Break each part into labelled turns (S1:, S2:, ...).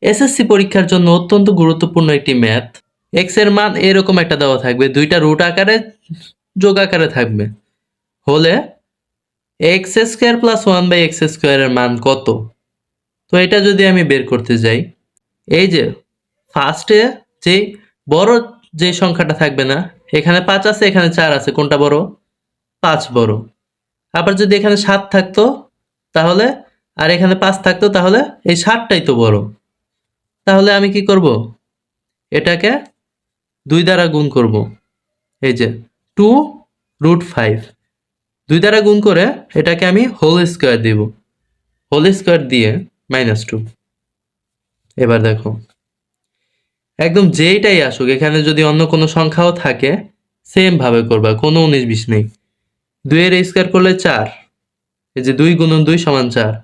S1: SSC পরীক্ষার জন্য অত্যন্ত গুরুত্বপূর্ণ একটি ম্যাথ। এক্স এর মান এরকম একটা দেওয়া থাকবে, দুইটা রুট আকারে যোগ আকারে থাকবে, হলে X square plus one by X স্কোয়ারের মান কত। তো এটা যদি আমি বের করতে যাই, এই যে ফার্স্টে যে বড় যে সংখ্যাটা থাকবে না, এখানে 5 আছে, এখানে 4 আছে, কোনটা বড়? 5 বড়। আবার যদি এখানে 7 থাকতো তাহলে, আর এখানে 5 থাকতো তাহলে এই 7টাই তো বড়। তাহলে আমি কি করব? এটাকে 2 দ্বারা গুণ করব। এই যে 2√5 2 দ্বারা গুণ করে এটাকে আমি হোল স্কোয়ার দিব, হোল স্কোয়ার দিয়ে -2। এবার দেখো, একদম যেইটাই আসুক, এখানে যদি অন্য কোনো সংখ্যাও থাকে সেম ভাবে করবা, কোনো 19-20 নেই। 2 এর স্কোয়ার করলে 4, এই যে 2 গুণন 2 সমান 4।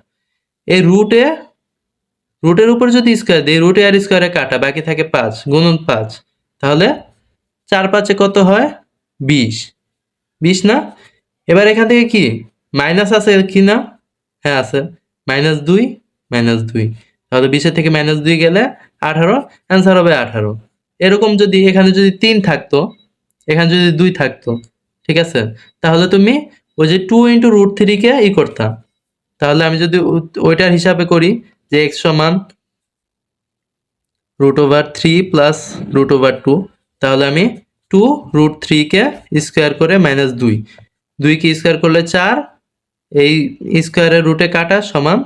S1: এই রুটের উপর যদি স্কোয়ার দিই, রুটে আর স্কোয়ারে কাটা, বাকি থাকে 5 গুণন 5, তাহলে 4 5 কত হয়? 20। 20 না? এবার এখান থেকে কি মাইনাস আছে কি না? হ্যাঁ আছে, -2 -2, তাহলে 20 থেকে -2 গেলে 18, অ্যান্সার হবে 18। এরকম যদি এখানে যদি 3 থাকতো, এখানে যদি 2 থাকতো, ঠিক আছে, তাহলে তুমি ওই যে 2 × √3 কে করতা। তাহলে আমি যদি ওইটার হিসাবে করি যে x সমান √3 প্লাস √2, তাহলে আমি 2√3 কে স্কোয়ার করে -2, 2 কে স্কোয়ার করলে 4, এই স্কোয়ারের রুটে কাটা সমান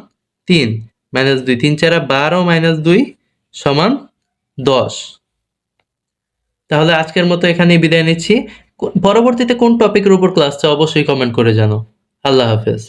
S1: 3, -2, 3 4 12, -2 সমান 10। তাহলে আজকের মতো এখানেই বিদায় নিচ্ছি। পরবর্তীতে কোন টপিকের উপর ক্লাস চাও অবশ্যই কমেন্ট করে জানাও। আল্লাহ হাফেজ।